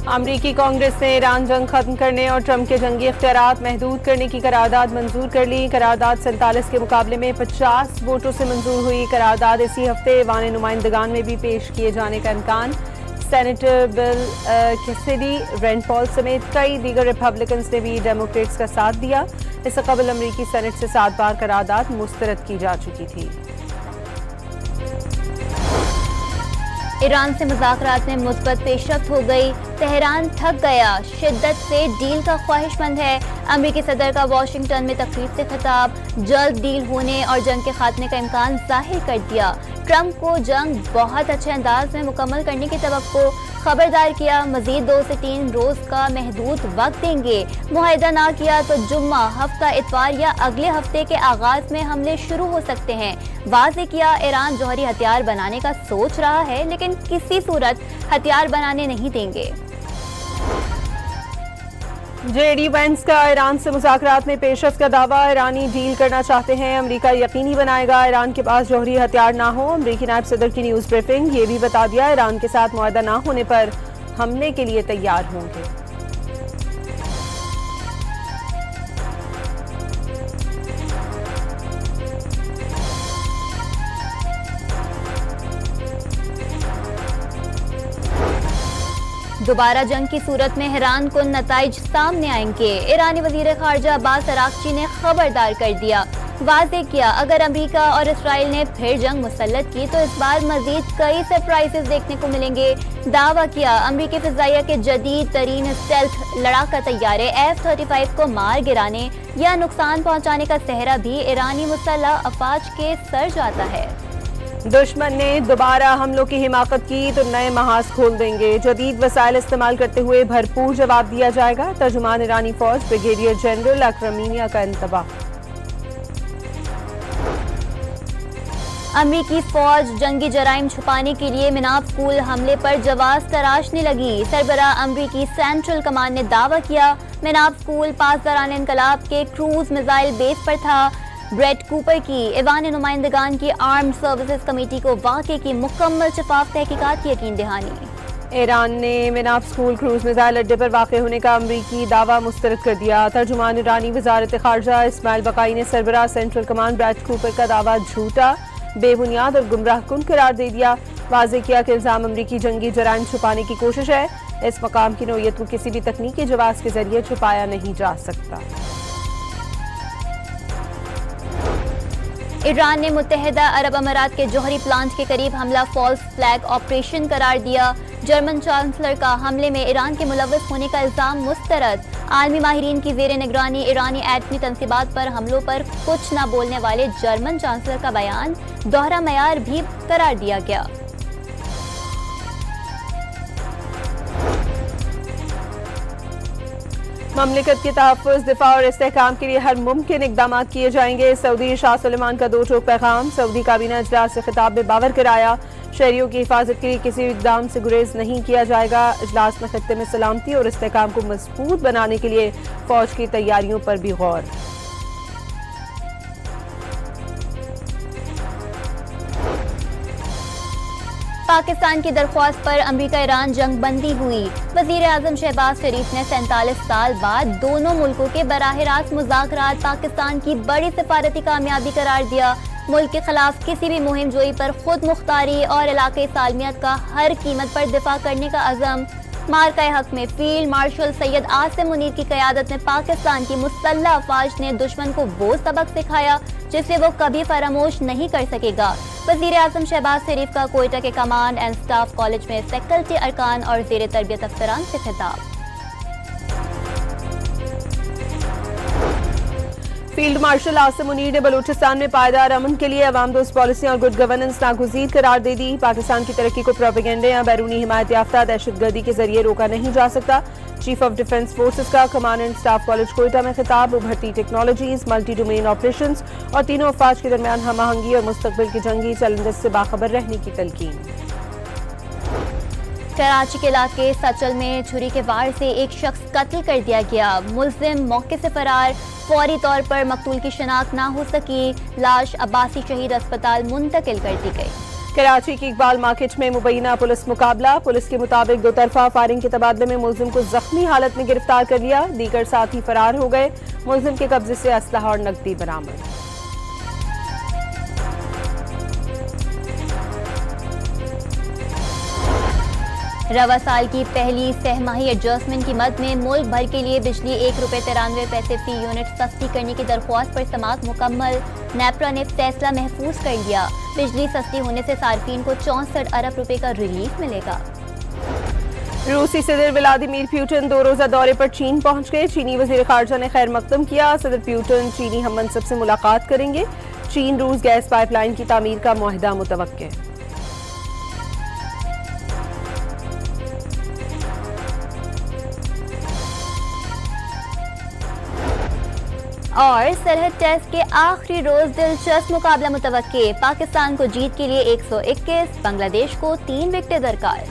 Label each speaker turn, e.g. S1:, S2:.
S1: अमरीकी कांग्रेस ने ईरान जंग खत्म करने और ट्रंप के जंगी इख्तियारात महदूद करने की करारदाद मंजूर कर ली। करारदाद 47 के मुकाबले में 50 वोटों से मंजूर हुई। करारदाद इसी हफ्ते ऐवान नुमाइंदगान में भी पेश किए जाने का इम्कान। Senator Bill Cassidy, Rand Paul समेत कई दीगर रिपब्लिकन्स ने भी डेमोक्रेट्स का साथ दिया। इससे कबल अमरीकी सेनेट से 7 बार करारदाद मुस्तरद की जा चुकी थी।
S2: ईरान से मुज़ाकरात में मुस्बत पेशरफ्त हो गई। तेहरान थक गया, शिद्दत से डील का ख्वाहिशमंद है। अमरीकी सदर का वॉशिंगटन में तकरीब से खिताब, जल्द डील होने और जंग के खात्मे का इम्कान जाहिर कर दिया। ट्रंप को जंग बहुत अच्छे अंदाज में मुकम्मल करने की तवक्को, खबरदार किया मजीद 2 से 3 रोज का महदूद वक्त देंगे। मुआहिदा ना किया तो जुम्मा, हफ्ता, इतवार या अगले हफ्ते के आगाज में हमले शुरू हो सकते हैं। वाज़ेह किया ईरान जौहरी हथियार बनाने का सोच रहा है, लेकिन किसी सूरत हथियार बनाने नहीं देंगे।
S1: जेडी वेंस का ईरान से मुज़ाकरात में पेशरफ्त का दावा। ईरानी डील करना चाहते हैं, अमरीका यकीनी बनाएगा ईरान के पास जौहरी हथियार ना हो। अमरीकी नायब सदर की न्यूज़ ब्रीफिंग, ये भी बता दिया ईरान के साथ मुआहदा ना होने पर हमले के लिए तैयार होंगे।
S2: दोबारा जंग की सूरत में हैरान कुन नताइज सामने आएंगे। ईरानी वजीर खारजा अब्बास अराक्ची ने खबरदार कर दिया, वाज़ेह किया अगर अमरीका और इसराइल ने फिर जंग मुसल्लत की तो इस बार मजीद कई सरप्राइजेस देखने को मिलेंगे। दावा किया अमरीकी फिजाइया के जदीद तरीन स्टेल्थ लड़ाका तैयारे F-35 को मार गिराने या नुकसान पहुंचाने का सेहरा भी ईरानी मुसल्लह अफवाज के सर जाता है।
S1: दुश्मन ने दोबारा हमलों की हिमाकत की तो नए महाज खोल देंगे। जदीद वसाइल इस्तेमाल करते हुए भरपूर जवाब दिया जाएगा। तर्जुमान ईरानी फौज ब्रिगेडियर जनरल अक्रमीनिया का इंतबाह।
S2: अमरीकी फौज जंगी जराइम छुपाने के लिए मिनाब स्कूल हमले पर जवाब तराशने लगी। सरबराह अमरीकी सेंट्रल कमांड ने दावा किया मिनाब स्कूल पासदारान इनकलाब के क्रूज मिसाइल बेस पर था। ब्रेट कूपर की ऐवान नुमाइंदगान की आर्म्ड सर्विसेज कमेटी को वाक़े की मुकम्मल शफाफ तहकीकात की यकीन दहानी।
S1: ईरान ने मिनाब स्कूल क्रूज मिसाइल अड्डे पर वाक़ होने का अमरीकी दावा मुस्तरद कर दिया। तर्जुमान ईरानी वजारत खारजा इस्माइल बकाई ने सरबराह सेंट्रल कमांड ब्रेट कूपर का दावा झूठा, बेबुनियाद और गुमराह कुन करार दे दिया। वाज़ेह किया कि इल्ज़ाम अमरीकी जंगी जराइम छुपाने की कोशिश है। इस मकाम की नौयत को किसी भी तकनीकी जवाब के जरिए छुपाया नहीं जा सकता।
S2: ईरान ने मुत्तहिदा अरब अमारात के जौहरी प्लांट के करीब हमला फॉल्स फ्लैग ऑपरेशन करार दिया। जर्मन चांसलर का हमले में ईरान के मुलव्वस होने का इल्जाम मुस्तरद। आलमी माहिरीन की ज़ेर निगरानी ईरानी एटमी तंसीबात पर हमलों पर कुछ न बोलने वाले जर्मन चांसलर का बयान दोहरा मयार भी करार दिया गया।
S1: ममलिकत के तहफ़्फ़ुज़, दिफा और इस्तेहकाम के लिए हर मुमकिन इक़दाम किए जाएंगे। सऊदी शाह सलमान का 2 टोक पैगाम। सऊदी काबीना इजलास से खिताब में बावर कराया, शहरियों की हिफाजत के लिए किसी इक़दाम से गुरेज नहीं किया जाएगा। इजलास में खत्ते में सलामती और इस्तेहकाम को मजबूत बनाने के लिए फौज की तैयारियों पर भी गौर।
S2: पाकिस्तान की दरख्वास्त पर अमरीका ईरान जंग बंदी हुई। वजीर आजम शहबाज शरीफ ने 47 साल बाद दोनों मुल्कों के बराह रास्त मुज़ाकरात पाकिस्तान की बड़ी सिफारती कामयाबी करार दिया। मुल्क के खिलाफ किसी भी मुहिम जोई पर खुद मुख्तारी और इलाके सालमियत का हर कीमत पर दिफा करने का अज़म। मार्का हक में फील्ड मार्शल सैयद आसिम मुनीर की क़यादत में पाकिस्तान की मुसल्लह अफवाज ने दुश्मन को वो सबक सिखाया जिसे वो कभी फरामोश नहीं कर सकेगा। वज़ीर आज़म शहबाज शरीफ का कोयटा के कमांड एंड स्टाफ कॉलेज में फैकल्टी अरकान और ज़ेर तरबियत अफसरान से खिताब।
S1: फील्ड मार्शल आसिम मुनीर ने बलूचिस्तान में पायदार अमन के लिए अवाम दोस्त पॉलिसियां और गुड गवर्नेंस नागुज़ीर करार दे दी। पाकिस्तान की तरक्की को प्रोपेगेंडे या बैरूनी हिमायत याफ्ता दहशतगर्दी के जरिए रोका नहीं जा सकता। चीफ ऑफ डिफेंस फोर्सेस का command and staff college Quetta में खिताब। उभरती टेक्नोलॉजीज, मल्टी डोमेन ऑपरेशंस और तीनों अफवाज के दरमियान हम आहंगी और मुस्तकबिल की जंगी चैलेंजेस से बाखबर रहने की तलकीन।
S2: कराची के इलाके सचल में छुरी के वार से एक शख्स कत्ल कर दिया गया। मुल्जिम मौके से फरार। फौरी तौर पर मकतूल की शनाख्त ना हो सकी। लाश अब्बासी शहीद अस्पताल मुंतकिल कर दी गई।
S1: कराची की इकबाल मार्केट में मुबैना पुलिस मुकाबला। पुलिस के मुताबिक दो तरफा फायरिंग के तबादले में मुलजिम को जख्मी हालत में गिरफ्तार कर लिया। दीगर साथी फरार हो गए। मुलजिम के कब्जे से असलहा और नकदी बरामद।
S2: रवा साल की पहली सहमाही एडजस्टमेंट की मद में मुल्क भर के लिए बिजली ₹1.93 फी यूनिट सस्ती करने की दरख्वास्त पर समाअत मुकम्मल। नेपरा ने फैसला महफूज कर लिया। बिजली सस्ती होने से सार्फिन को 64 अरब रुपए का रिलीफ मिलेगा।
S1: रूसी सदर व्लादिमीर पुतिन 2 रोजा दौरे पर चीन पहुंच गए। चीनी वजीर खारजा ने खैर मकदम किया। सदर पुतिन चीनी हम मनसब से मुलाकात करेंगे। चीन रूस गैस पाइपलाइन की तामीर का मुआहदा मुतवक्के।
S2: और सरहद टेस्ट के आखिरी रोज दिलचस्प मुकाबला मुतवक्के। पाकिस्तान को जीत के लिए 121, बांग्लादेश को 3 विकेटें दरकार।